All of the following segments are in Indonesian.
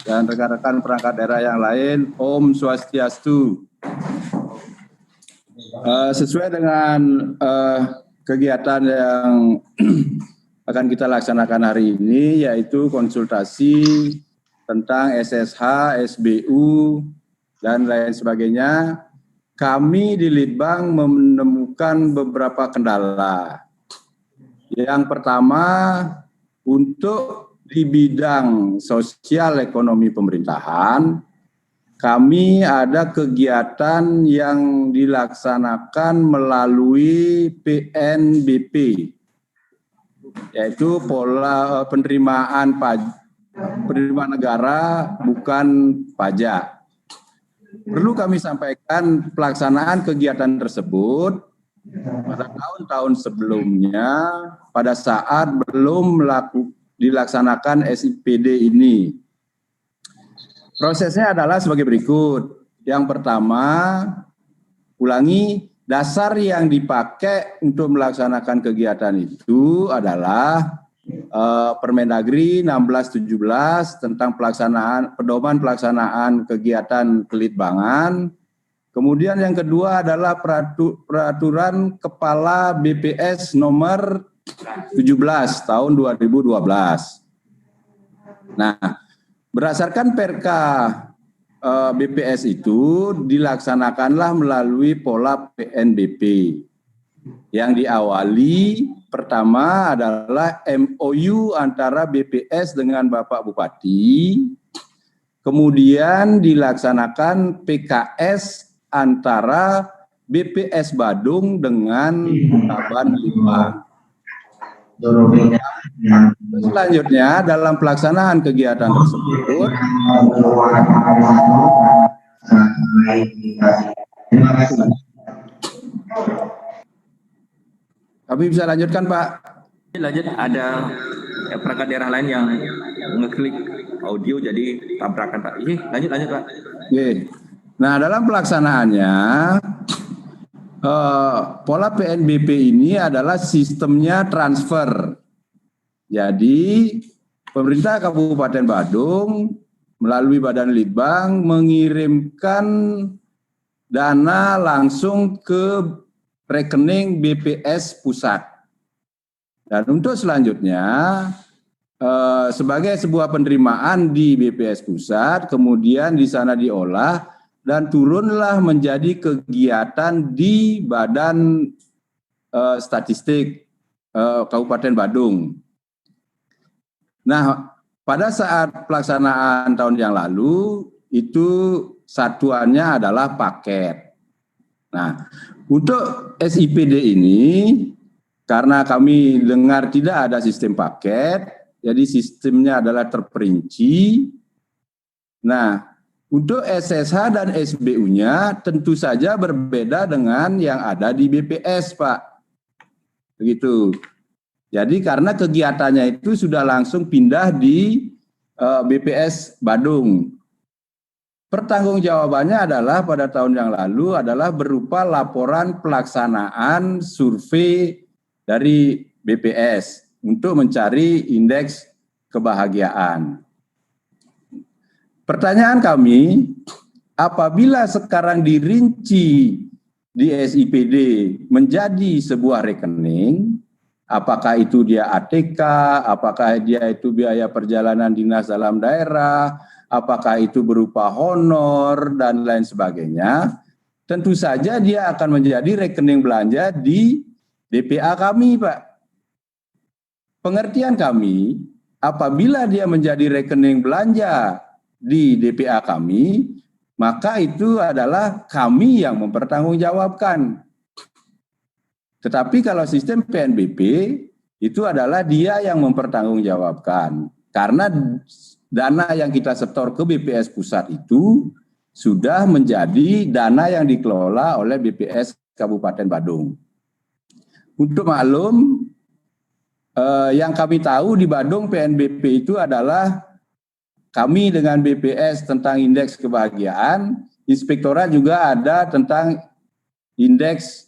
dan rekan-rekan perangkat daerah yang lain. Om Swastiastu. Sesuai dengan kegiatan yang akan kita laksanakan hari ini, yaitu konsultasi tentang SSH, SBU, dan lain sebagainya, kami di Litbang menemukan beberapa kendala. Yang pertama, untuk di bidang sosial ekonomi pemerintahan, kami ada kegiatan yang dilaksanakan melalui PNBP, yaitu pola penerimaan negara bukan pajak. Perlu kami sampaikan pelaksanaan kegiatan tersebut pada tahun-tahun sebelumnya pada saat belum dilaksanakan SIPD ini. Prosesnya adalah sebagai berikut. Yang pertama, ulangi, dasar yang dipakai untuk melaksanakan kegiatan itu adalah Permendagri 1617 tentang pedoman pelaksanaan kegiatan kelitbangan. Kemudian yang kedua adalah peraturan Kepala BPS nomor 17 tahun 2012. Nah, berdasarkan Perka BPS itu dilaksanakanlah melalui pola PNBP yang diawali pertama adalah MOU antara BPS dengan Bapak Bupati, kemudian dilaksanakan PKS antara BPS Badung dengan Taban Litbang. Selanjutnya dalam pelaksanaan kegiatan tersebut, kami bisa lanjutkan, Pak. Lanjut, ada perangkat daerah lain yang ngeklik audio jadi tabrakan, Pak. Lanjut Pak. Oke. Nah, dalam pelaksanaannya pola PNBP ini adalah sistemnya transfer. Jadi pemerintah Kabupaten Badung melalui Badan Litbang mengirimkan dana langsung ke rekening BPS pusat. Dan untuk selanjutnya sebagai sebuah penerimaan di BPS pusat, kemudian di sana diolah dan turunlah menjadi kegiatan di Badan Statistik Kabupaten Badung. Nah, pada saat pelaksanaan tahun yang lalu itu satuannya adalah paket. Nah, untuk SIPD ini karena kami dengar tidak ada sistem paket, jadi sistemnya adalah terperinci. Nah, untuk SSH dan SBU-nya tentu saja berbeda dengan yang ada di BPS, Pak. Begitu. Jadi karena kegiatannya itu sudah langsung pindah di BPS Badung. Pertanggungjawabannya adalah pada tahun yang lalu adalah berupa laporan pelaksanaan survei dari BPS untuk mencari indeks kebahagiaan. Pertanyaan kami, apabila sekarang dirinci di SIPD menjadi sebuah rekening, apakah itu dia ATK, apakah dia itu biaya perjalanan dinas dalam daerah, apakah itu berupa honor, dan lain sebagainya, tentu saja dia akan menjadi rekening belanja di DPA kami, Pak. Pengertian kami, apabila dia menjadi rekening belanja di DPA kami, maka itu adalah kami yang mempertanggungjawabkan. Tetapi kalau sistem PNBP, itu adalah dia yang mempertanggungjawabkan. Karena dana yang kita setor ke BPS pusat itu sudah menjadi dana yang dikelola oleh BPS Kabupaten Badung. Untuk maklum, yang kami tahu di Badung PNBP itu adalah kami dengan BPS tentang indeks kebahagiaan, inspektorat juga ada tentang indeks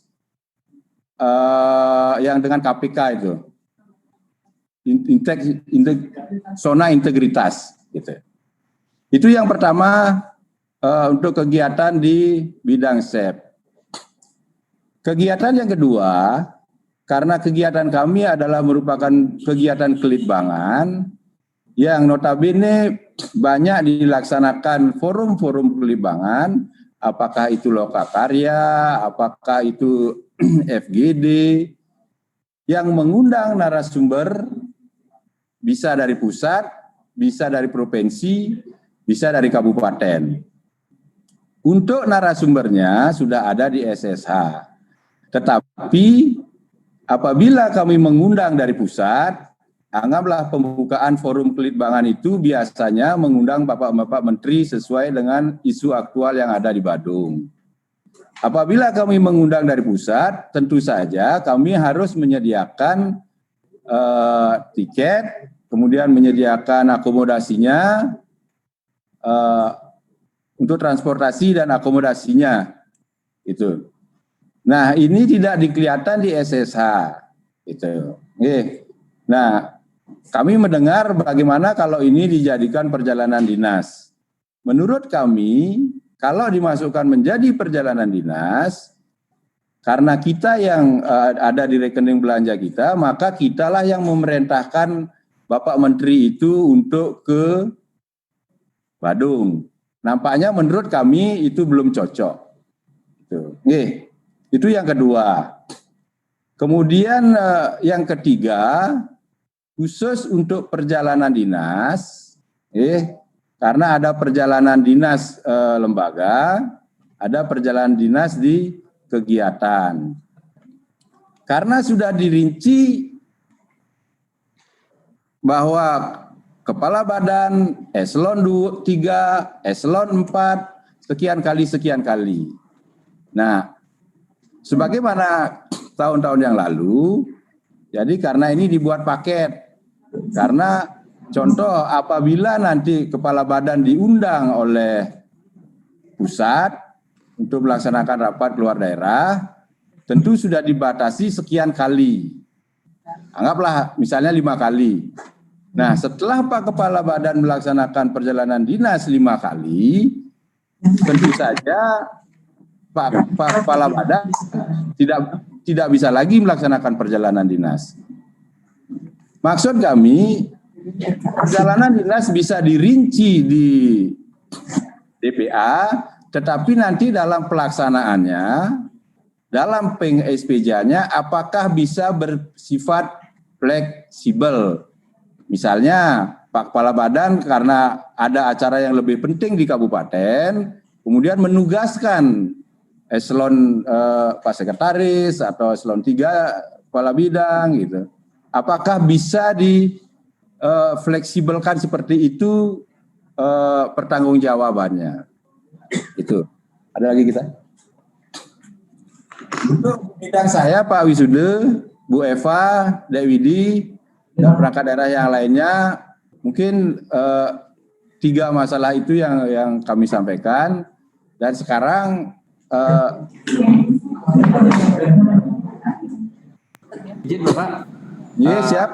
yang dengan KPK itu, indeks zona integritas, gitu. Itu yang pertama untuk kegiatan di bidang SEP. Kegiatan yang kedua, karena kegiatan kami adalah merupakan kegiatan kelitbangan yang notabene banyak dilaksanakan forum-forum kelitbangan, apakah itu Lokakarya, apakah itu FGD, yang mengundang narasumber bisa dari pusat, bisa dari provinsi, bisa dari kabupaten. Untuk narasumbernya sudah ada di SSH. Tetapi apabila kami mengundang dari pusat, anggaplah pembukaan forum kelitbangan itu biasanya mengundang Bapak-Bapak Menteri sesuai dengan isu aktual yang ada di Badung. Apabila kami mengundang dari pusat, tentu saja kami harus menyediakan tiket, kemudian menyediakan akomodasinya untuk transportasi dan akomodasinya. Itu. Nah, ini tidak dikelihatan di SSH. Itu. Nah, kami mendengar bagaimana kalau ini dijadikan perjalanan dinas. Menurut kami, kalau dimasukkan menjadi perjalanan dinas, karena kita yang ada di rekening belanja kita, maka kitalah yang memerintahkan Bapak Menteri itu untuk ke Badung. Nampaknya menurut kami itu belum cocok. Itu yang kedua. Kemudian yang ketiga, khusus untuk perjalanan dinas, karena ada perjalanan dinas lembaga, ada perjalanan dinas di kegiatan. Karena sudah dirinci bahwa kepala badan eselon 3, eselon 4, sekian kali. Nah, sebagaimana tahun-tahun yang lalu, jadi karena ini dibuat paket. Karena contoh apabila nanti kepala badan diundang oleh pusat untuk melaksanakan rapat keluar daerah, tentu sudah dibatasi sekian kali. Anggaplah misalnya 5 kali. Nah, setelah Pak Kepala Badan melaksanakan perjalanan dinas 5 kali, tentu saja Pak Kepala Badan tidak bisa lagi melaksanakan perjalanan dinas. Maksud kami, perjalanan dinas bisa dirinci di DPA, tetapi nanti dalam pelaksanaannya, dalam peng-SPJ-nya, apakah bisa bersifat fleksibel. Misalnya, Pak Kepala Badan karena ada acara yang lebih penting di kabupaten, kemudian menugaskan eselon Pak Sekretaris atau eselon 3 Kepala Bidang gitu. Apakah bisa fleksibelkan seperti itu pertanggungjawabannya? Itu. Ada lagi kita? Untuk bidang saya Pak Wisude, Bu Eva, Dek Widi, dan perangkat daerah yang lainnya, mungkin 3 masalah itu yang kami sampaikan. Dan sekarang izin Bapak. Siap.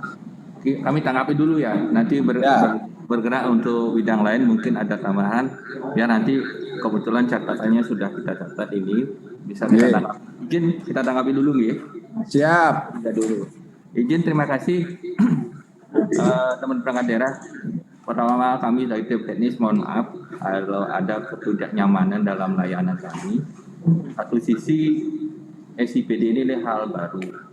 Kami tanggapi dulu ya. Nanti bergerak untuk bidang lain mungkin ada tambahan. Ya nanti kebetulan catatannya sudah kita catat ini bisa kita tanggapi. Izin kita tanggapi dulu ya. Siap. Kita dulu. Izin terima kasih teman perangkat daerah. Pertama kami dari tim teknis mohon maaf kalau ada ketidaknyamanan dalam layanan kami. Satu sisi SIPD ini hal baru.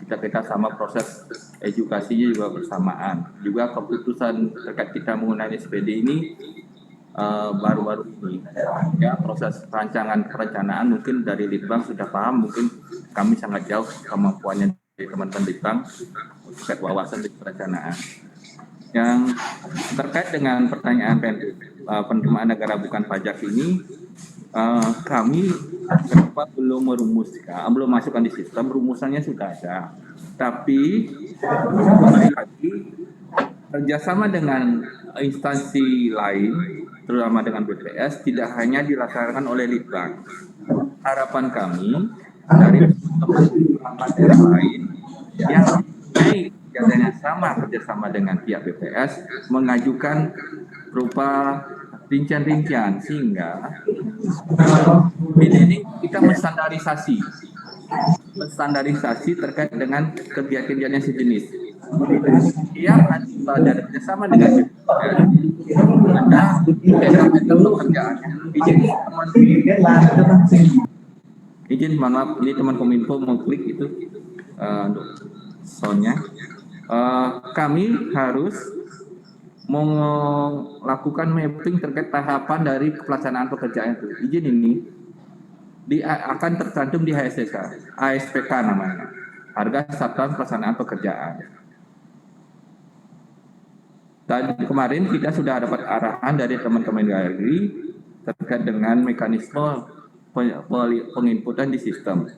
Kita sama proses edukasinya juga bersamaan. Juga keputusan terkait kita menggunakan SPD ini baru-baru ini. Ya, proses perencanaan mungkin dari Litbang sudah paham, mungkin kami sangat jauh kemampuannya dari teman-teman Litbang terkait wawasan di perencanaan. Yang terkait dengan pertanyaan penerimaan negara bukan pajak ini, kami kenapa belum merumuskan, belum masukkan di sistem, rumusannya sudah ada. Tapi kembali lagi kerjasama dengan instansi lain, terutama dengan BPS, tidak hanya dilaksanakan oleh Litbang. Harapan kami dari teman-teman daerah lain yang kerjasama dengan pihak BPS mengajukan berupa rincian-rincian, sehingga ini kita menstandarisasi terkait dengan kegiatan yang sejenis. Yang nanti pada kerjasama dengan ada meter pekerjaannya. Izin, mohon maaf, ini teman Kominfo mau klik itu untuk soundnya. Kami harus melakukan mapping terkait tahapan dari pelaksanaan pekerjaan itu. Izin ini akan tercantum di ASPK namanya, harga satuan pelaksanaan pekerjaan. Dan kemarin kita sudah dapat arahan dari teman-teman Gari terkait dengan mekanisme penginputan di sistem.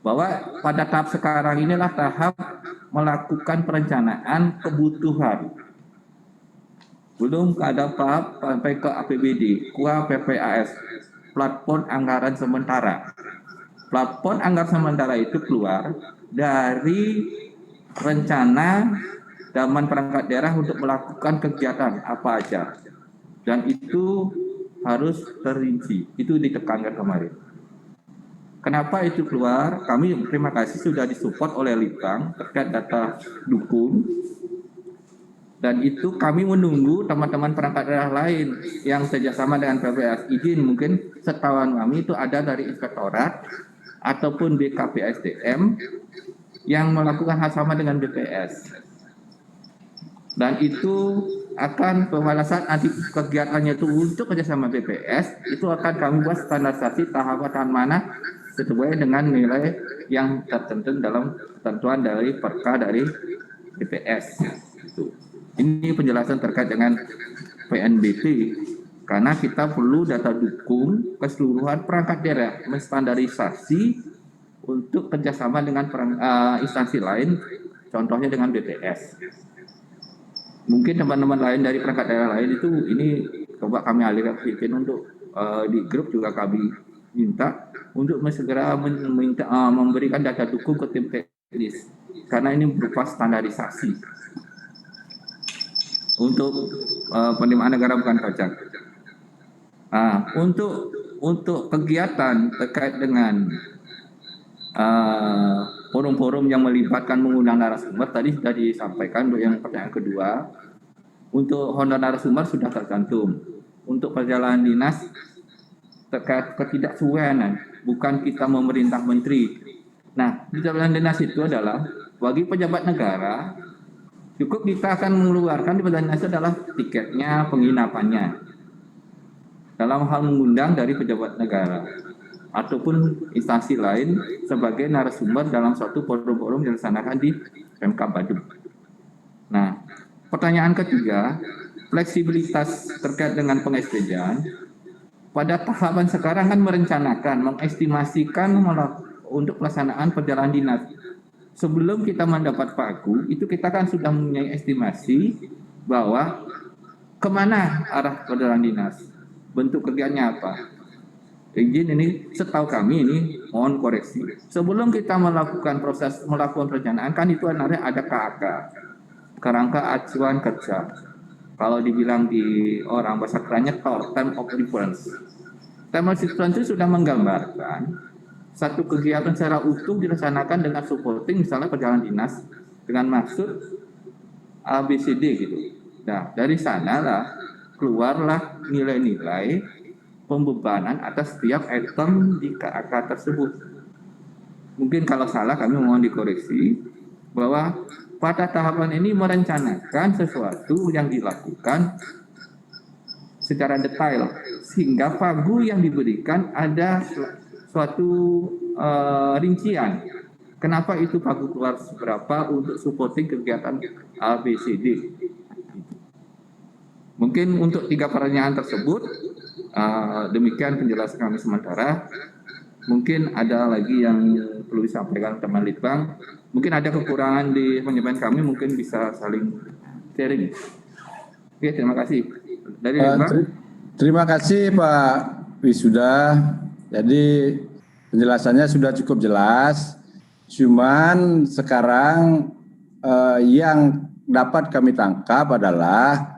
Bahwa pada tahap sekarang inilah tahap melakukan perencanaan kebutuhan. Belum ada tahap sampai ke APBD, KUA PPAS, platform anggaran sementara. Platform anggaran sementara itu keluar dari rencana Daman perangkat daerah untuk melakukan kegiatan apa aja, dan itu harus terinci. Itu ditekankan kemarin. Kenapa itu keluar? Kami terima kasih sudah disupport oleh Litbang terkait data dukung, dan itu kami menunggu teman-teman perangkat daerah lain yang kerjasama dengan PPS. Izin, mungkin setahuan kami itu ada dari Inspektorat ataupun BKPSDM yang melakukan hal sama dengan BPS. Dan itu akan pada saat nanti kegiatannya itu untuk kerjasama BPS, itu akan kami buat standarisasi tahapan mana sesuai dengan nilai yang tertentu dalam ketentuan dari perka dari BPS. Ini penjelasan terkait dengan PNBP, karena kita perlu data dukung keseluruhan perangkat daerah, menstandarisasi untuk kerjasama dengan instansi lain, contohnya dengan BPS. Mungkin teman-teman lain dari perangkat daerah lain itu ini coba kami alihkan untuk di grup juga kami minta untuk segera memberikan data dukung ke tim teknis, karena ini berupa standarisasi untuk penerimaan negara bukan pajak. Untuk kegiatan terkait dengan forum-forum yang melibatkan mengundang narasumber tadi sudah disampaikan. Untuk yang pertanyaan kedua, untuk honor narasumber sudah tercantum. Untuk perjalanan dinas terkait ketidaksesuaian, bukan kita memerintah menteri. Nah, perjalanan dinas itu adalah bagi pejabat negara, cukup kita akan mengeluarkan di perjalanan dinas adalah tiketnya, penginapannya. Dalam hal mengundang dari pejabat negara ataupun instansi lain sebagai narasumber dalam suatu forum-forum yang dilaksanakan di PMK Badung. Nah, pertanyaan ketiga, fleksibilitas terkait dengan peng-SPJ-an. Pada tahapan sekarang kan merencanakan, mengestimasikan untuk pelaksanaan perjalanan dinas. Sebelum kita mendapat pagu, itu kita kan sudah mempunyai estimasi bahwa kemana arah perjalanan dinas, bentuk kerjanya apa. Izin, ini setahu kami ini mohon koreksi. Sebelum kita melakukan perencanaan kan itu ada KAK, kerangka acuan kerja. Kalau dibilang di orang bahasa kerennya time of reference. Time of reference itu sudah menggambarkan satu kegiatan secara utuh dilaksanakan dengan supporting misalnya perjalanan dinas dengan maksud ABCD gitu. Nah, dari sanalah keluarlah nilai-nilai pembebanan atas setiap item di KAK tersebut. Mungkin kalau salah kami mohon dikoreksi, bahwa pada tahapan ini merencanakan sesuatu yang dilakukan secara detail, sehingga pagu yang diberikan ada suatu rincian. Kenapa itu pagu keluar seberapa untuk supporting kegiatan ABCD. Mungkin untuk 3 pertanyaan tersebut, demikian penjelasan kami sementara. Mungkin ada lagi yang perlu disampaikan teman Litbang. Mungkin ada kekurangan di penyampaian kami, mungkin bisa saling sharing. Oke, terima kasih. Dari Litbang. Terima kasih Pak Wisuda. Jadi penjelasannya sudah cukup jelas. Cuman sekarang yang dapat kami tangkap adalah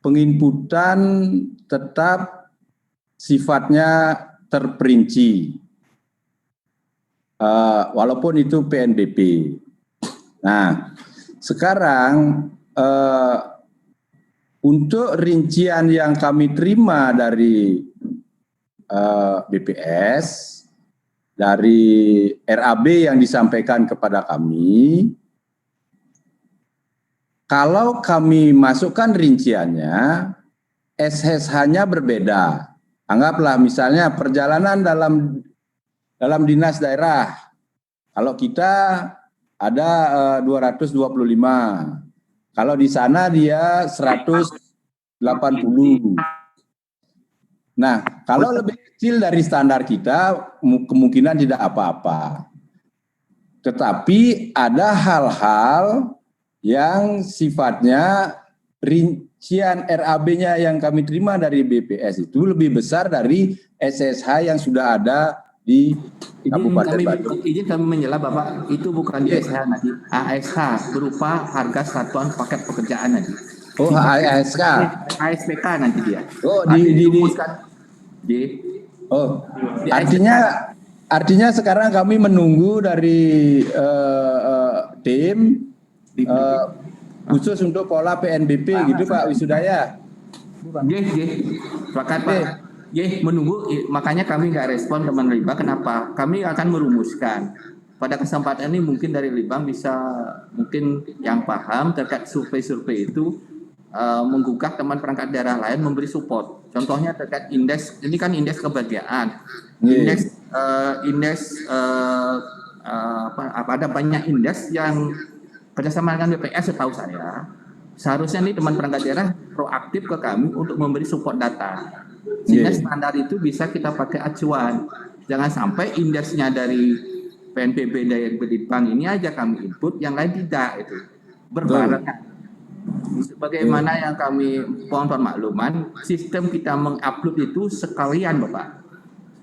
penginputan tetap sifatnya terperinci, walaupun itu PNBP. Nah, sekarang untuk rincian yang kami terima dari BPS, dari RAB yang disampaikan kepada kami, kalau kami masukkan rinciannya, SSH-nya berbeda. Anggaplah misalnya perjalanan dalam dinas daerah. Kalau kita ada 225. Kalau di sana dia 180. Nah, kalau lebih kecil dari standar kita, kemungkinan tidak apa-apa. Tetapi ada hal-hal yang sifatnya rincian RAB-nya yang kami terima dari BPS itu lebih besar dari SSH yang sudah ada di Kabupaten Bandung. Izin kami menyela Bapak, itu bukan di SSH nanti, ASH berupa harga satuan paket pekerjaan nanti. Oh, ASK. ASPK nanti dia. Oh, artinya sekarang kami menunggu dari tim khusus untuk pola PNBP gitu Pak Wisudaya. Sepakat Pak. Menunggu, makanya kami nggak respon teman Libang. Kenapa? Kami akan merumuskan. Pada kesempatan ini mungkin dari Libang bisa mungkin yang paham terkait survei-survei itu menggugah teman perangkat daerah lain memberi support. Contohnya terkait indeks, ini kan indeks kebahagiaan, ada banyak indeks yang kerjasama dengan BPS setahu saya. Seharusnya nih teman perangkat daerah proaktif ke kami untuk memberi support data. Sehingga standar itu bisa kita pakai acuan. Jangan sampai indeksnya dari PNBP dari Libang ini aja kami input, yang lain tidak, itu berbarengan. Bagaimana yang kami mohon permakluman, sistem kita mengupload itu sekalian Bapak.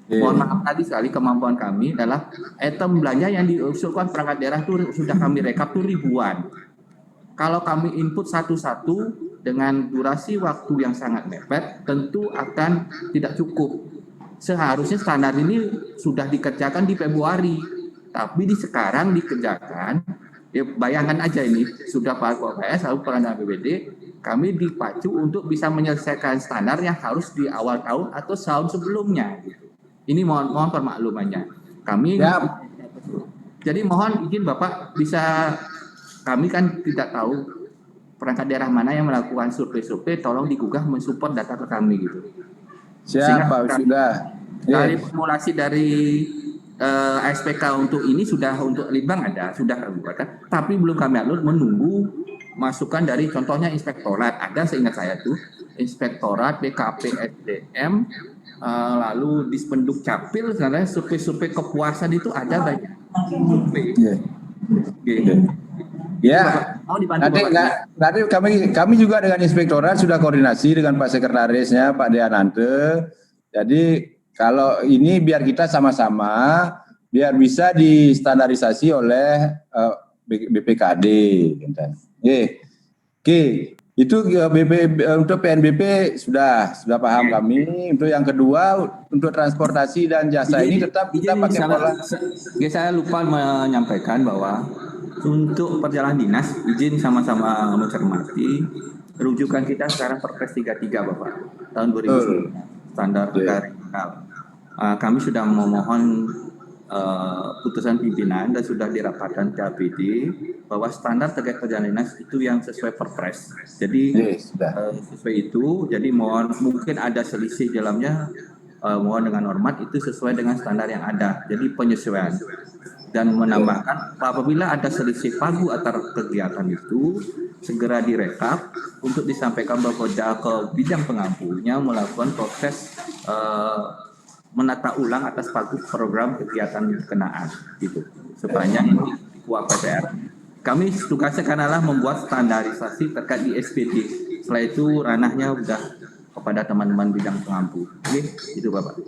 Mohon maaf tadi sekali, kemampuan kami adalah item belanja yang diusulkan perangkat daerah itu sudah kami rekap tuh ribuan. Kalau kami input satu-satu dengan durasi waktu yang sangat mepet, tentu akan tidak cukup. Seharusnya standar ini sudah dikerjakan di Februari, tapi sekarang dikerjakan. Ya, bayangkan aja ini, sudah Pak PS lalu peran BPD, kami dipacu untuk bisa menyelesaikan standar yang harus di awal tahun atau tahun sebelumnya. Ini mohon permaklumannya. Kami jadi mohon izin Bapak bisa, kami kan tidak tahu perangkat daerah mana yang melakukan survei-survei, tolong digugah mensupport data ke kami gitu. Siap Pak sudah. Dari formulasi dari ASPK untuk ini sudah, untuk Libang ada, sudah kami buatkan, tapi belum kami upload, menunggu masukan dari contohnya inspektorat, ada seingat saya tuh inspektorat, BKP SDM, lalu Dispenduk Capil, sebenarnya survei-survei kepuasan itu ada banyak. Ya, nanti kami juga dengan inspektorat sudah koordinasi dengan Pak Sekretarisnya Pak Deanante. Jadi kalau ini biar kita sama-sama, biar bisa distandarisasi oleh BPKD. Oke, itu untuk PNBP sudah paham kami. Untuk yang kedua, untuk transportasi dan jasa ini tetap kita pakai pola. Saya lupa menyampaikan bahwa untuk perjalanan dinas, izin sama-sama mencermati, rujukan kita sekarang Perpres 33 Bapak, tahun 2009, standar regional. Kami sudah memohon putusan pimpinan dan sudah dirapatkan KPD bahwa standar terkait perjalanan dinas itu yang sesuai Perpres. Jadi sesuai itu, jadi mohon, mungkin ada selisih dalamnya, mohon dengan hormat itu sesuai dengan standar yang ada. Jadi penyesuaian. Dan menambahkan apabila ada selisih pagu antar kegiatan itu segera direkap untuk disampaikan kepada ke bidang pengampunya melakukan proses menata ulang atas pagu program kegiatan berkenaan gitu sepanjang ini kuap PPR. Kami tugasnya adalah membuat standarisasi terkait di SPT. Setelah itu ranahnya sudah kepada teman-teman bidang pengampu. Oke, itu Bapak.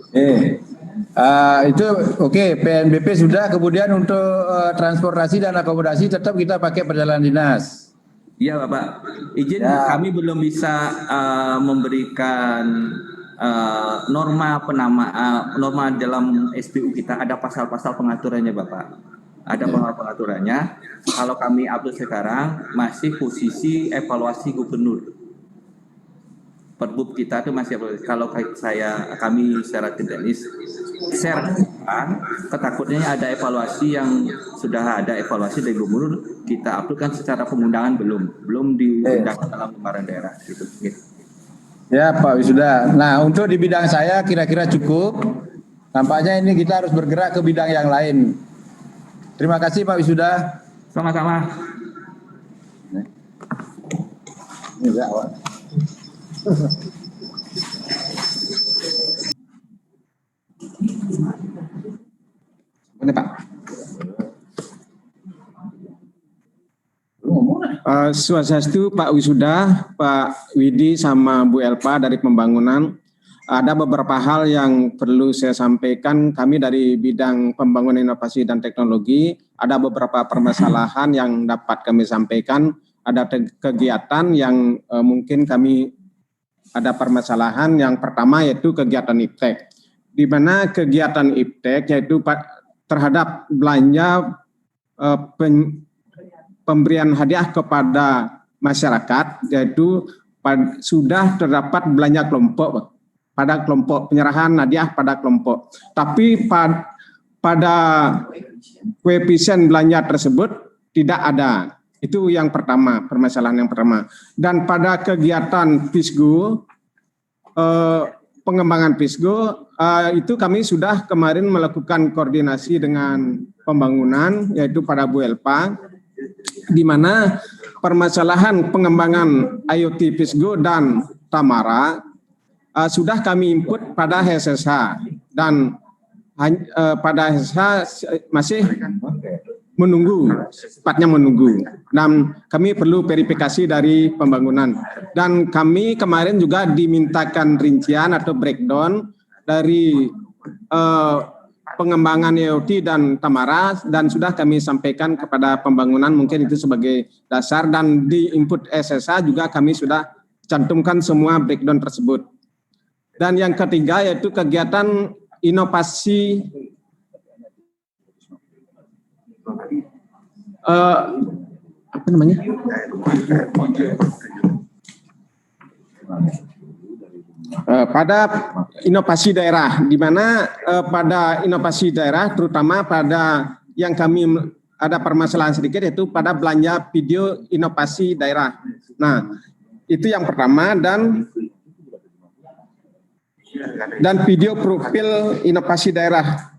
Itu oke, PNBP sudah. Kemudian untuk transportasi dan akomodasi tetap kita pakai perjalanan dinas. Iya Bapak, izin Ya. kami belum bisa memberikan norma norma dalam SPU kita, ada pasal-pasal pengaturannya Bapak. Ada pengaturannya. Kalau kami upload sekarang masih posisi evaluasi gubernur. Perbub kita itu masih evaluasi. Kalau kami secara teknis share ketakutnya ada evaluasi yang sudah ada evaluasi dari gubernur, kita upload kan secara pengundangan belum diundang dalam lembaran daerah gitu. Ya Pak Wisuda. Nah untuk di bidang saya kira-kira cukup. Nampaknya ini kita harus bergerak ke bidang yang lain. Terima kasih Pak Wisuda. Sama-sama. Ini udah awal. Ini Pak. Swastiastu Pak Wisuda, Pak Widi sama Bu Elpa dari pembangunan. Ada beberapa hal yang perlu saya sampaikan. Kami dari bidang pembangunan inovasi dan teknologi, ada beberapa permasalahan yang dapat kami sampaikan. Ada kegiatan yang mungkin kami ada permasalahan. Yang pertama yaitu kegiatan IPTEK, di mana kegiatan IPTEK yaitu terhadap belanja pemberian hadiah kepada masyarakat, yaitu sudah terdapat belanja kelompok pada kelompok, penyerahan hadiah pada kelompok. Tapi pada koefisien belanja tersebut tidak ada. Itu yang pertama, permasalahan yang pertama. Dan pada kegiatan PISGO, pengembangan PISGO, itu kami sudah kemarin melakukan koordinasi dengan pembangunan, yaitu pada Bu Elpa, di mana permasalahan pengembangan IoT PISGO dan Tamara sudah kami input pada HSSH, dan pada HSSH masih menunggu, sifatnya menunggu, dan kami perlu verifikasi dari pembangunan. Dan kami kemarin juga dimintakan rincian atau breakdown dari pengembangan IoT dan Tamara, dan sudah kami sampaikan kepada pembangunan, mungkin itu sebagai dasar, dan di input SSA juga kami sudah cantumkan semua breakdown tersebut. Dan yang ketiga yaitu kegiatan inovasi apa namanya? Pada inovasi daerah, di mana pada inovasi daerah terutama pada yang kami ada permasalahan sedikit, yaitu pada belanja video inovasi daerah. Nah, itu yang pertama, dan video profil inovasi daerah.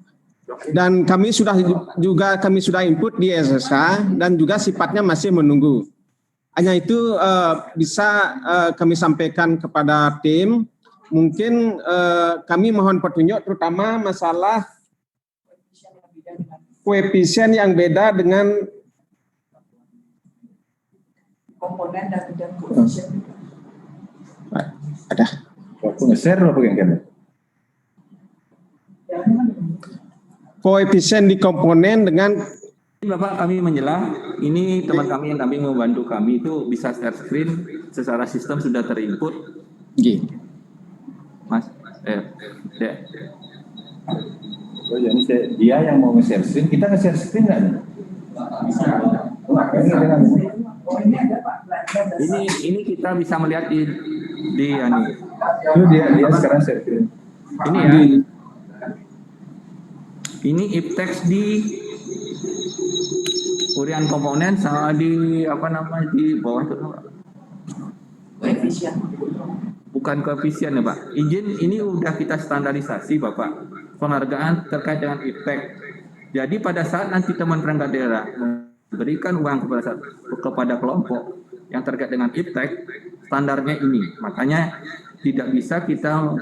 Dan kami sudah input di SSH, dan juga sifatnya masih menunggu. Hanya itu bisa kami sampaikan kepada tim. Mungkin kami mohon petunjuk terutama masalah koefisien yang beda dengan komponen dan koefisien. Ada. Waktu nge-share apa yang koefisien di komponen dengan Bapak, kami menjelang, ini teman kami yang kami membantu kami itu bisa share screen secara sistem sudah terinput. Mas, Oh, jadi dia yang mau nge-share screen, kita nge-share screen nggak nih? Ini kita bisa melihat di Itu dia sekarang share screen. ini ya. Ini IPTEX di urian komponen sama di di bawah itu Koefisien. bukan koefisien ya Pak. Izin, ini udah kita standarisasi Bapak, penghargaan terkait dengan IPTEX. Jadi pada saat nanti teman perangkat daerah memberikan uang kepada kelompok yang terkait dengan IPTEX, standarnya ini. Makanya tidak bisa kita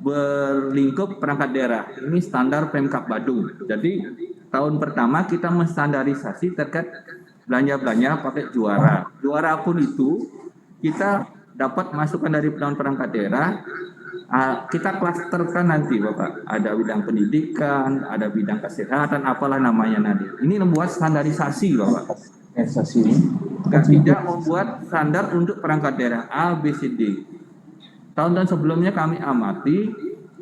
berlingkup perangkat daerah. Ini standar Pemkab Badung. Jadi tahun pertama kita menstandarisasi terkait belanja-belanja pakai juara. Juara pun itu kita dapat masukan dari perangkat daerah. Kita klasterkan nanti Bapak. Ada bidang pendidikan, ada bidang kesehatan, apalah namanya nanti. Ini membuat standarisasi Bapak. Standarisasi ini. tidak membuat standar untuk perangkat daerah A, B, C, D. Tahun-tahun sebelumnya kami amati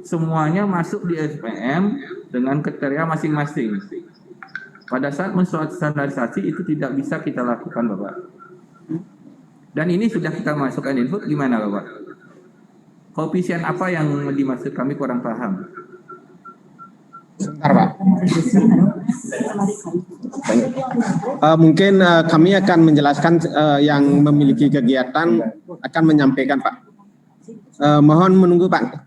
semuanya masuk di SPM dengan kriteria masing-masing. Pada saat menstandarisasi itu tidak bisa kita lakukan, Bapak. Dan ini sudah kita masukkan input, gimana Bapak? Koefisien apa yang dimaksud, kami kurang paham. Sebentar, Pak. Mungkin kami akan menjelaskan, yang memiliki kegiatan akan menyampaikan, Pak. Mohon menunggu, Pak.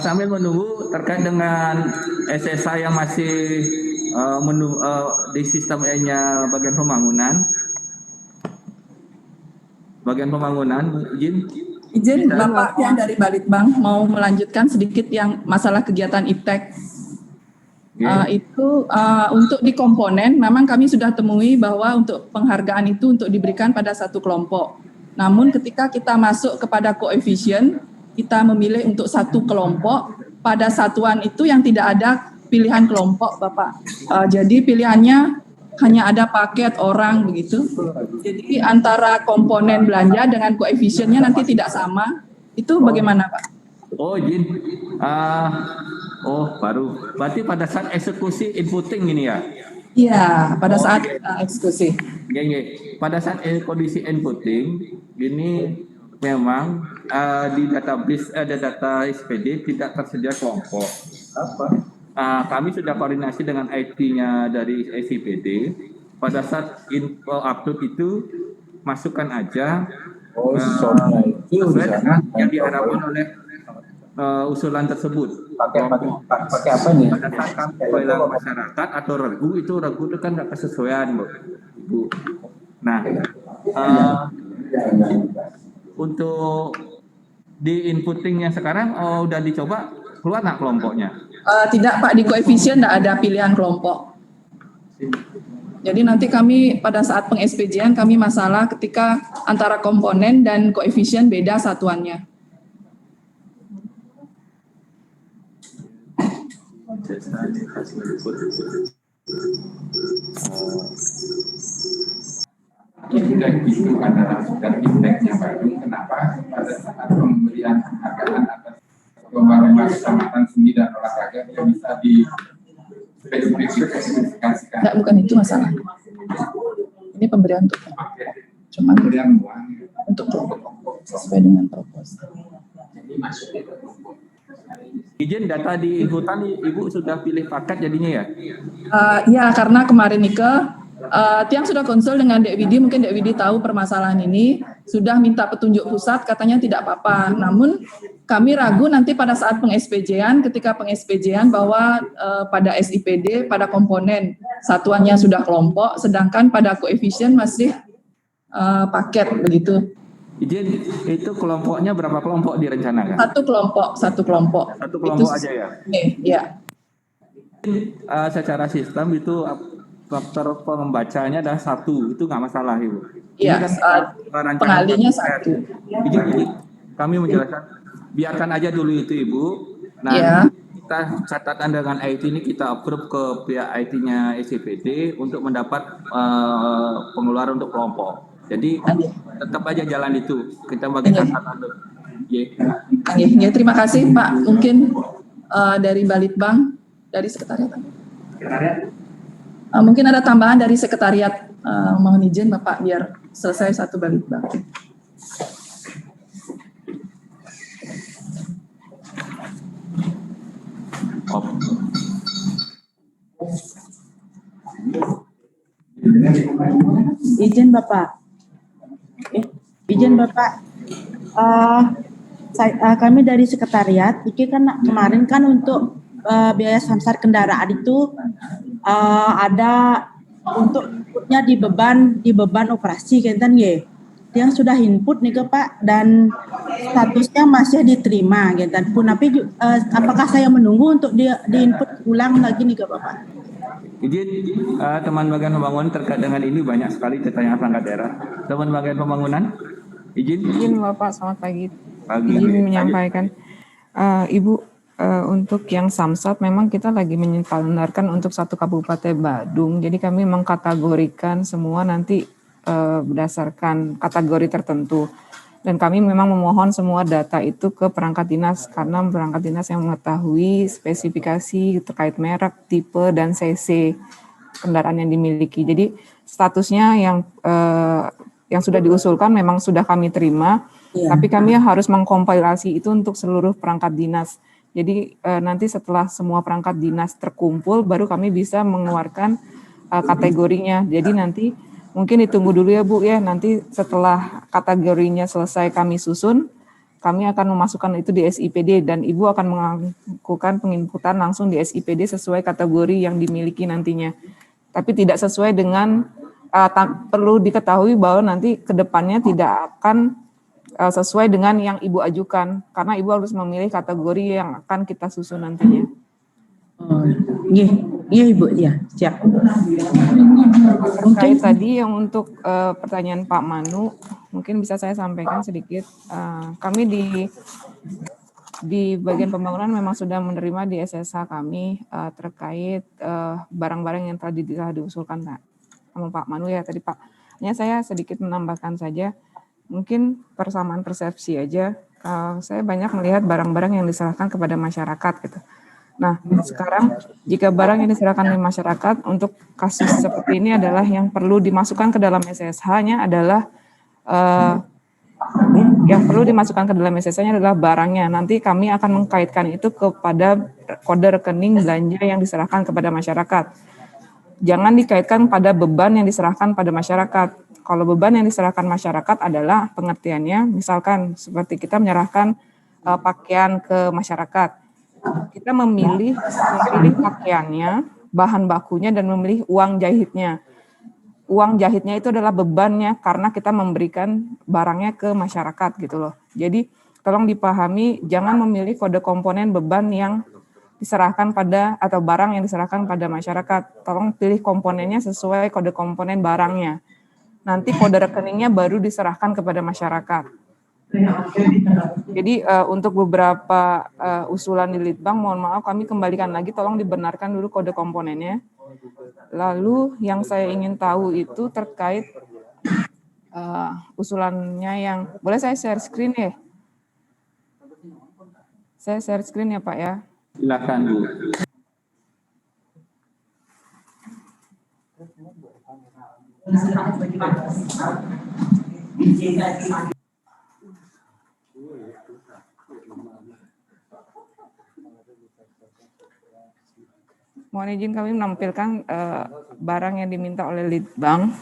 Sambil menunggu terkait dengan SSA yang masih di sistem E-nya bagian pembangunan. Izin Bapak yang dari Balitbang mau melanjutkan sedikit yang masalah kegiatan IPTEK. Itu untuk di komponen memang kami sudah temui bahwa untuk penghargaan itu untuk diberikan pada satu kelompok. Namun ketika kita masuk kepada koefisien, kita memilih untuk satu kelompok, pada satuan itu yang tidak ada pilihan kelompok, Bapak. Jadi pilihannya hanya ada paket orang begitu. Jadi antara komponen belanja dengan koefisiennya nanti tidak sama. Itu bagaimana, Pak? Oh, izin. Baru. Berarti pada saat eksekusi inputting ini ya? Iya, pada saat eksekusi. Pada saat kondisi inputting ini memang di database ada data SPD tidak tersedia kelompok. Kami sudah koordinasi dengan IT-nya dari SIPD. Pada saat info upload itu masukkan aja yang diharapkan oleh usulan tersebut. Pakai apa nih? Pada saat kami bilang masyarakat atau regu itu kan nggak kesesuaian, Bu. Nah, untuk di inputtingnya sekarang udah dicoba keluar nggak kelompoknya? Tidak Pak, di koefisien tidak ada pilihan kelompok. Jadi nanti kami pada saat peng-SPJ-an kami masalah ketika antara komponen dan koefisien beda satuannya. Sudah itu adalah dari indeksnya baru. Kenapa pada saat pemberian penghargaan atas lomba-lomba kecamatan seni dan olahraga dia bisa dispesifikasikan? Enggak, bukan itu masalah. Ini pemberian untuk cuma pemberian uang untuk sesuai dengan proposal. jadi masuknya ke kelompok. Izin data di inputan Ibu sudah pilih paket jadinya ya? Ya, karena kemarin Tiang sudah konsul dengan Dek Widi, mungkin Dek Widi tahu permasalahan ini, sudah minta petunjuk pusat, katanya tidak apa-apa. Namun kami ragu nanti pada saat peng-SPJ-an, ketika peng-SPJ-an bahwa pada SIPD, pada komponen satuannya sudah kelompok, sedangkan pada koefisien masih paket begitu. Izin, itu kelompoknya berapa kelompok direncanakan? Satu kelompok. Satu kelompok itu, aja ya? Iya. Secara sistem itu faktor pembacanya adalah satu, itu nggak masalah Ibu. Iya, pengalinya satu. Izin, kami menjelaskan, biarkan aja dulu itu Ibu. Nah, kita catatan dengan IT ini kita approve ke pihak IT-nya SIPD untuk mendapat pengeluaran untuk kelompok. Jadi tetap aja jalan itu, kita bagi catatan dulu. Ya, terima kasih Pak. Mungkin dari Balitbang, dari sekretariat. Mungkin ada tambahan dari sekretariat. Mohon izin Bapak biar selesai satu Balitbang. Izin Bapak. Kami dari sekretariat, ini kan kemarin kan untuk biaya samsat kendaraan itu ada untuk inputnya di beban operasi kan ya. Yang sudah input nih ke Pak dan statusnya masih diterima gitu. Pun tapi apakah saya menunggu untuk di input ulang lagi nih ke Bapak? Izin teman bagian pembangunan terkait dengan ini banyak sekali pertanyaan perangkat daerah. Teman bagian pembangunan, izin Bapak, selamat pagi. Pagi. Izin menyampaikan, Ibu, untuk yang Samsat memang kita lagi menyandarkan untuk satu Kabupaten Badung. Jadi kami mengkategorikan semua nanti berdasarkan kategori tertentu. Dan kami memang memohon semua data itu ke perangkat dinas karena perangkat dinas yang mengetahui spesifikasi terkait merek, tipe, dan cc kendaraan yang dimiliki. Jadi statusnya yang sudah diusulkan memang sudah kami terima, tapi kami harus mengkompilasi itu untuk seluruh perangkat dinas. Jadi nanti setelah semua perangkat dinas terkumpul, baru kami bisa mengeluarkan kategorinya. Jadi nanti mungkin ditunggu dulu ya Bu ya, nanti setelah kategorinya selesai kami susun, kami akan memasukkan itu di SIPD dan Ibu akan melakukan penginputan langsung di SIPD sesuai kategori yang dimiliki nantinya. Tapi tidak sesuai dengan, perlu diketahui bahwa nanti ke depannya tidak akan sesuai dengan yang Ibu ajukan, karena Ibu harus memilih kategori yang akan kita susun nantinya. Oh, iya Ibu, ya siap. Terkait tadi yang untuk pertanyaan Pak Manu, mungkin bisa saya sampaikan sedikit. Kami di bagian pembangunan memang sudah menerima di SSH kami terkait barang-barang yang tadi telah diusulkan sama Pak Manu ya tadi Pak. Hanya saya sedikit menambahkan saja, mungkin persamaan persepsi aja. Saya banyak melihat barang-barang yang diserahkan kepada masyarakat gitu. Nah, sekarang jika barang yang diserahkan ke masyarakat untuk kasus seperti ini adalah yang perlu dimasukkan ke dalam SSH-nya adalah yang perlu dimasukkan ke dalam SSH-nya adalah barangnya. Nanti kami akan mengkaitkan itu kepada kode rekening belanja yang diserahkan kepada masyarakat. Jangan dikaitkan pada beban yang diserahkan pada masyarakat. Kalau beban yang diserahkan masyarakat adalah pengertiannya, misalkan seperti kita menyerahkan pakaian ke masyarakat. Kita memilih pakaiannya, bahan bakunya, dan memilih uang jahitnya. Uang jahitnya itu adalah bebannya karena kita memberikan barangnya ke masyarakat gitu loh. Jadi tolong dipahami, jangan memilih kode komponen beban yang diserahkan pada atau barang yang diserahkan pada masyarakat. Tolong pilih komponennya sesuai kode komponen barangnya. Nanti kode rekeningnya baru diserahkan kepada masyarakat. Jadi untuk beberapa usulan di Litbang, mohon maaf kami kembalikan lagi, tolong dibenarkan dulu kode komponennya. Lalu yang saya ingin tahu itu terkait usulannya yang, boleh saya share screen ya? Saya share screen ya Pak ya? Silakan Bu. Mohon izin kami menampilkan barang yang diminta oleh Litbang.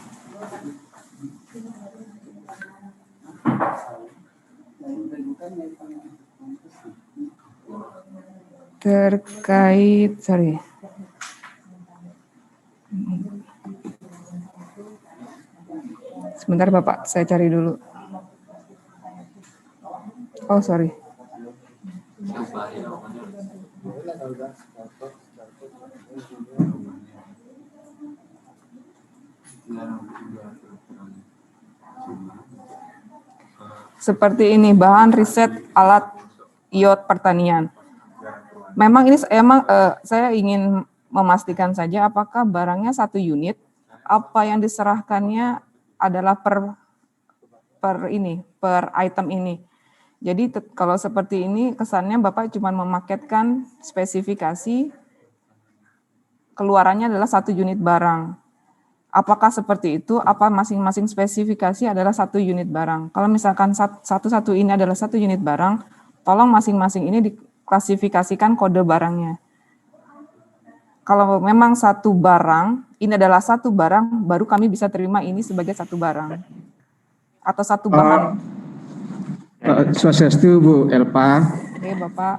Terkait, sebentar Bapak, saya cari dulu. Oh, sorry. Seperti ini, bahan riset alat iot pertanian. Memang ini saya ingin memastikan saja apakah barangnya satu unit, apa yang diserahkannya adalah per item ini. Jadi kalau seperti ini kesannya Bapak cuma memaketkan spesifikasi, keluarannya adalah satu unit barang. Apakah seperti itu? Apa masing-masing spesifikasi adalah satu unit barang? Kalau misalkan satu-satu ini adalah satu unit barang, tolong masing-masing ini diklasifikasikan kode barangnya. Kalau memang satu barang, ini adalah satu barang, baru kami bisa terima ini sebagai satu barang. Atau satu bahan. Swastiastu Bu Elpa. Oke Bapak.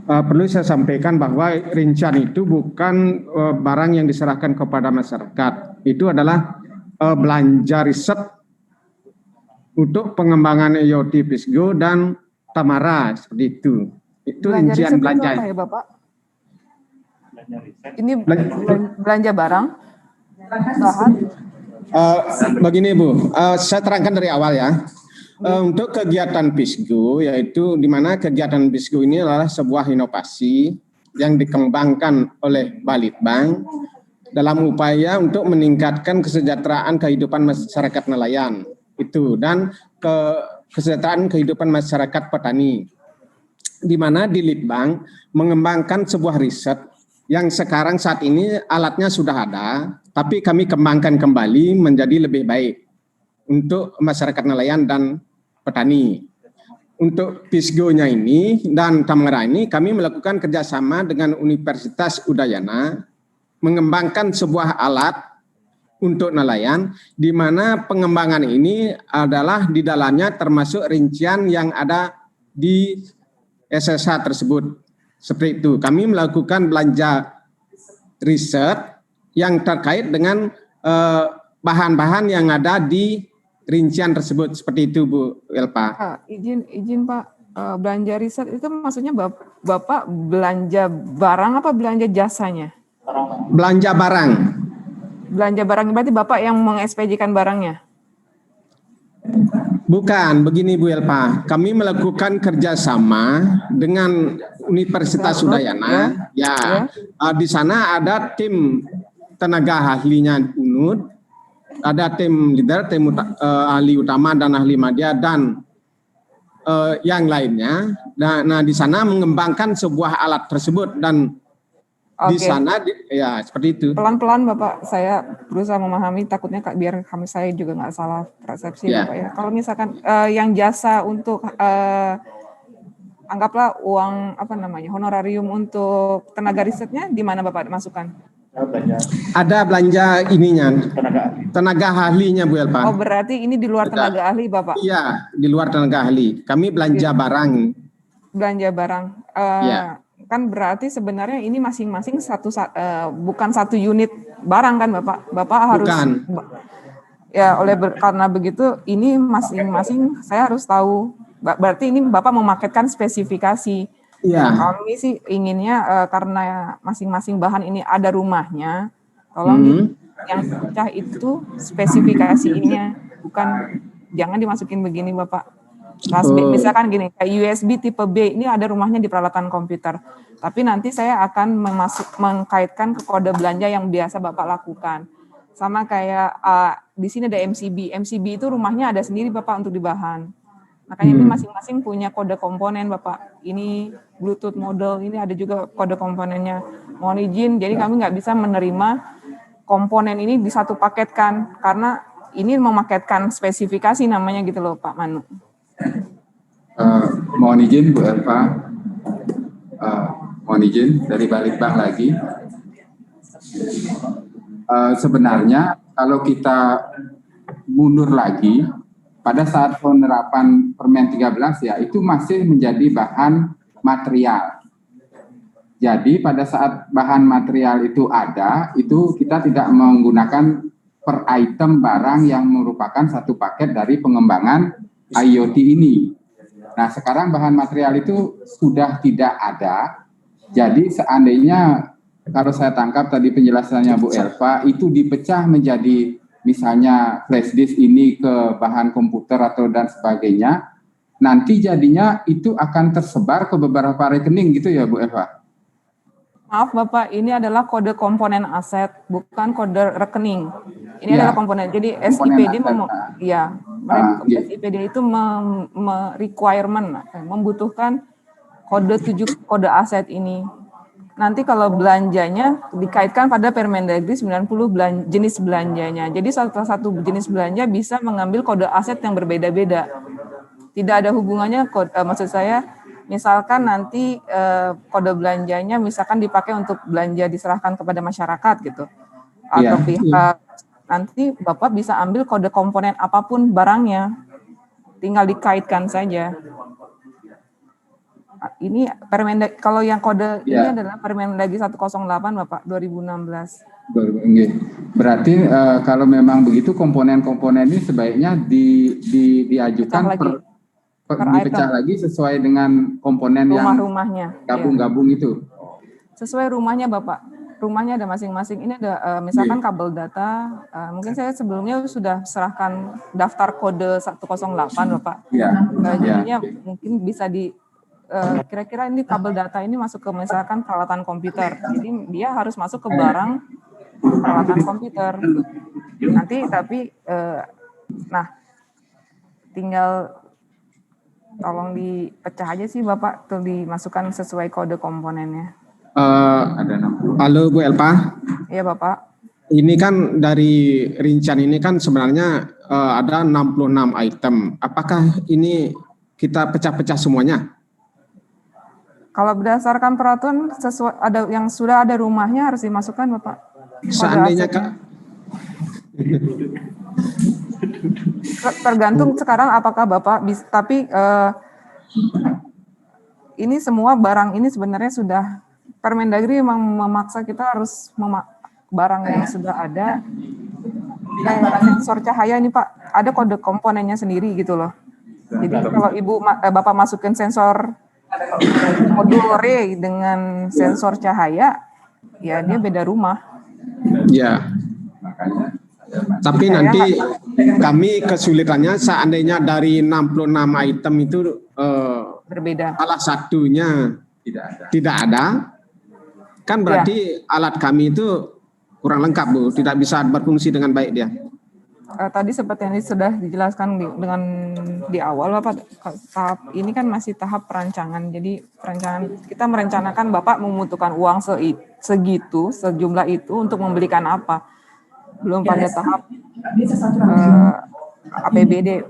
Perlu saya sampaikan bahwa rincian itu bukan barang yang diserahkan kepada masyarakat. Itu adalah belanja riset untuk pengembangan IoT Pisgo dan Tamara, seperti itu. Itu rincian belanja. Apa ya Bapak? Ini belanja barang, bahan. Begini Bu, saya terangkan dari awal ya. Untuk kegiatan PISGO, yaitu di mana kegiatan PISGO ini adalah sebuah inovasi yang dikembangkan oleh Balitbank dalam upaya untuk meningkatkan kesejahteraan kehidupan masyarakat nelayan itu dan kesejahteraan kehidupan masyarakat petani, di mana di Litbang mengembangkan sebuah riset yang sekarang saat ini alatnya sudah ada, tapi kami kembangkan kembali menjadi lebih baik untuk masyarakat nelayan dan petani. Untuk PISGO-nya ini dan Tamera ini kami melakukan kerjasama dengan Universitas Udayana mengembangkan sebuah alat untuk nelayan, di mana pengembangan ini adalah di dalamnya termasuk rincian yang ada di SSH tersebut. Seperti itu, kami melakukan belanja riset yang terkait dengan bahan-bahan yang ada di rincian tersebut. Seperti itu, Bu Elpa. Izin Pak, belanja riset itu maksudnya Bapak belanja barang apa belanja jasanya? Belanja barang. Belanja barang berarti Bapak yang meng-SPJ-kan barangnya? Bukan, begini Bu Elpa, kami melakukan kerjasama dengan Universitas Udayana. Ya. Di sana ada tim tenaga ahlinya UNUD, ada tim leader, tim ahli utama dan ahli media dan yang lainnya. Nah, di sana mengembangkan sebuah alat tersebut dan di sana ya seperti itu. Pelan-pelan Bapak, saya berusaha memahami, takutnya biar saya juga nggak salah persepsi Bapak ya. Kalau misalkan yang jasa untuk anggaplah uang honorarium untuk tenaga risetnya di mana Bapak masukkan? Ada belanja ininya, tenaga ahlinya Bu Elpa. Oh berarti ini di luar tenaga ahli Bapak? Iya, di luar tenaga ahli. Kami belanja barang. Belanja barang. Ya. Kan berarti sebenarnya ini masing-masing bukan satu unit barang kan Bapak? Bapak harus karena begitu ini masing-masing saya harus tahu. Berarti ini Bapak memaketkan spesifikasi. Iya. Kami sih inginnya karena masing-masing bahan ini ada rumahnya, tolong yang pecah itu spesifikasinya, bukan jangan dimasukin begini Bapak. Misalkan gini, kayak USB tipe B ini ada rumahnya di peralatan komputer, tapi nanti saya akan mengkaitkan ke kode belanja yang biasa Bapak lakukan. Sama kayak di sini ada MCB itu rumahnya ada sendiri Bapak untuk di bahan. Makanya ini masing-masing punya kode komponen Bapak. Ini Bluetooth model, ini ada juga kode komponennya. Mohon izin, jadi kami nggak bisa menerima komponen ini di satu paketkan, karena ini memaketkan spesifikasi namanya gitu loh Pak Manu. Mohon izin Bu Elva, mohon izin dari Balitbank lagi. Sebenarnya kalau kita mundur lagi, pada saat penerapan Permen 13 ya itu masih menjadi bahan material. Jadi pada saat bahan material itu ada, itu kita tidak menggunakan per item barang yang merupakan satu paket dari pengembangan IoT ini. Nah, sekarang bahan material itu sudah tidak ada. Jadi seandainya kalau saya tangkap tadi penjelasannya Bu Elva itu dipecah menjadi misalnya flash disk ini ke bahan komputer atau dan sebagainya, nanti jadinya itu akan tersebar ke beberapa rekening gitu ya Bu Elva? Maaf Bapak, ini adalah kode komponen aset, bukan kode rekening. Ini adalah komponen. Jadi SIPD SIPD itu membutuhkan kode 7 kode aset ini. Nanti kalau belanjanya dikaitkan pada Permendagri 90 jenis belanjanya. Jadi salah satu jenis belanja bisa mengambil kode aset yang berbeda-beda. Tidak ada hubungannya maksud saya misalkan nanti kode belanjanya misalkan dipakai untuk belanja diserahkan kepada masyarakat gitu. Atau pihak nanti Bapak bisa ambil kode komponen apapun barangnya. Tinggal dikaitkan saja. Ini Permendagri, kalau yang kode ini adalah Permendagri 108 Bapak 2016. Berarti kalau memang begitu komponen-komponen ini sebaiknya diajukan dipecah lagi sesuai dengan komponen yang rumahnya gabung-gabung itu. Sesuai rumahnya Bapak. rumahnya ada masing-masing. Ini ada misalkan kabel data, mungkin saya sebelumnya sudah serahkan daftar kode 108 Bapak. Iya. Jadinya mungkin bisa kira-kira ini kabel data ini masuk ke misalkan peralatan komputer. Jadi dia harus masuk ke barang peralatan komputer. Nanti tapi tinggal tolong dipecah aja sih Bapak, tuh dimasukkan sesuai kode komponennya. Halo Bu Elpa. Iya Bapak. Ini kan dari rincian ini kan sebenarnya ada 66 item. Apakah ini kita pecah-pecah semuanya? Kalau berdasarkan peraturan sesuai ada yang sudah ada rumahnya harus dimasukkan Bapak. Seandainya tergantung sekarang apakah Bapak bisa, tapi ini semua barang ini sebenarnya sudah Permendagri memang memaksa kita harus barang yang sudah ada. Sensor cahaya ini Pak, ada kode komponennya sendiri gitu loh. Jadi kalau Bapak masukin sensor modul RE dengan sensor cahaya, ya dia beda rumah. Ya. Tapi nanti kami kesulitannya seandainya dari 66 item itu berbeda. Salah satunya tidak ada. Kan berarti alat kami itu kurang lengkap Bu, tidak bisa berfungsi dengan baik dia. Tadi seperti yang sudah dijelaskan dengan di awal Bapak, tahap ini kan masih tahap perancangan. Jadi kita merencanakan Bapak membutuhkan uang segitu, sejumlah itu untuk membelikan apa. Belum pada tahap APBD.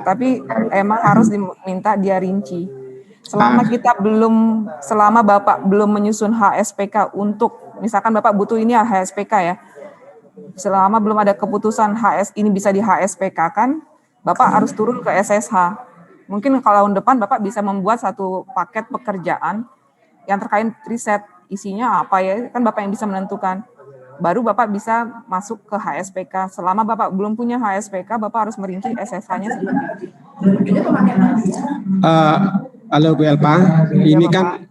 Tapi emang harus diminta dia rinci. Selama Bapak belum menyusun HSPK untuk, misalkan Bapak butuh ini HSPK ya, selama belum ada keputusan ini bisa di HSPK kan, Bapak harus turun ke SSH. Mungkin kalau tahun depan Bapak bisa membuat satu paket pekerjaan yang terkait riset, isinya apa ya, kan Bapak yang bisa menentukan. Baru Bapak bisa masuk ke HSPK. Selama Bapak belum punya HSPK, Bapak harus merinci SSH-nya seperti itu. Halo Bu Elpa, ini kan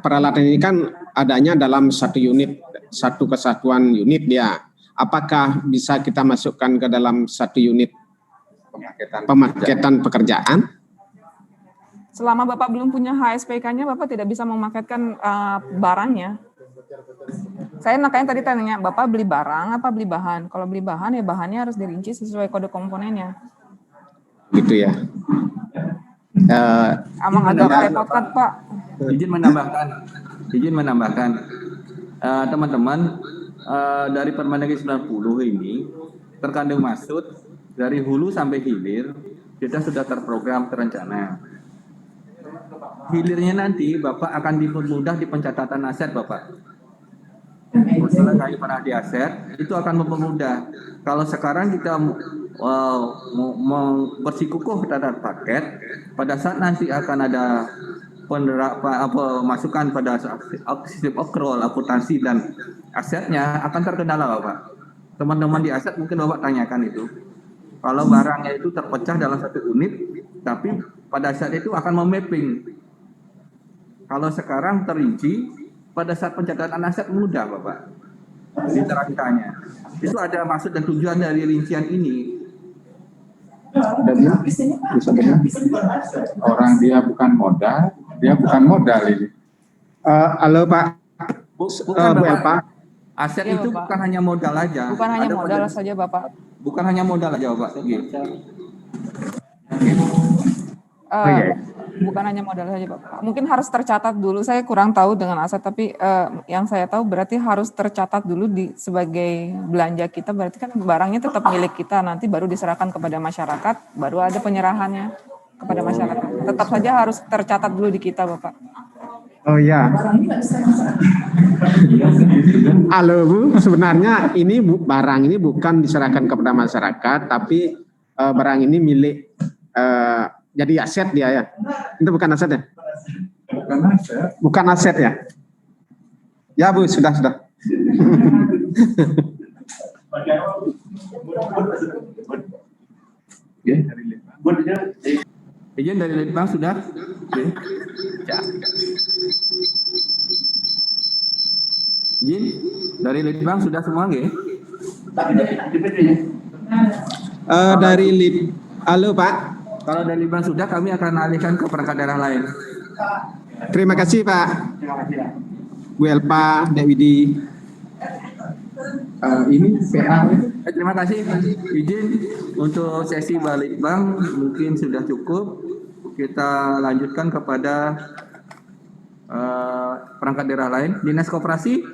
peralatan ini kan adanya dalam satu kesatuan unit dia. Apakah bisa kita masukkan ke dalam satu unit pemaketan pekerjaan? Selama Bapak belum punya HSPK-nya, Bapak tidak bisa memaketkan barangnya. Saya makanya tadi tanya, Bapak beli barang apa beli bahan? Kalau beli bahan ya bahannya harus dirinci sesuai kode komponennya. Gitu ya. Emang agak repot kan Pak. Izin menambahkan, teman-teman, dari Permendagri 90 ini terkandung maksud dari hulu sampai hilir kita sudah terprogram terencana. Hilirnya nanti Bapak akan dipermudah di pencatatan aset Bapak. Masalah kali pernah di aset itu akan mempermudah. Kalau sekarang kita bersikukuh terhadap paket, pada saat nanti akan ada masukan pada sistem accrual, akuntansi dan asetnya akan terkendala Bapak. Teman-teman di aset mungkin Bapak tanyakan itu. Kalau barangnya itu terpecah dalam satu unit, tapi pada saat itu akan memapping. Kalau sekarang terinci, pada saat pencatatan aset mudah Bapak diterangkannya. Itu ada maksud dan tujuan dari rincian ini. Orang dia bukan modal ini. Halo Pak. Bukan Bu Bapak. Elpa. Aset Iya, itu Bapak. bukan hanya modal aja. Bukan hanya modal saja Bapak. Bukan hanya modal aja Bapak. Bukan hanya modal saja Bapak. Mungkin harus tercatat dulu. Saya kurang tahu dengan aset, tapi yang saya tahu berarti harus tercatat dulu sebagai belanja kita. Berarti kan barangnya tetap milik kita. Nanti baru diserahkan kepada masyarakat, baru ada penyerahannya kepada masyarakat. Tetap saja harus tercatat dulu di kita Bapak. Oh ya. Halo Bu, sebenarnya ini barang ini bukan diserahkan kepada masyarakat, tapi barang ini milik jadi aset dia ya. Itu bukan aset ya? Bukan aset ya? Ya Bu, sudah. Izin dari Litbang sudah? Ya. Izin dari Litbang sudah semua nggih? Dari halo Pak. Kalau dari Litbang sudah, kami akan alihkan ke perangkat daerah lain. Terima kasih Pak. Bu Elpa, Dek Widi. Ini PA. Terima kasih. Izin untuk sesi Balitbang mungkin sudah cukup. Kita lanjutkan kepada perangkat daerah lain. Dinas Koperasi.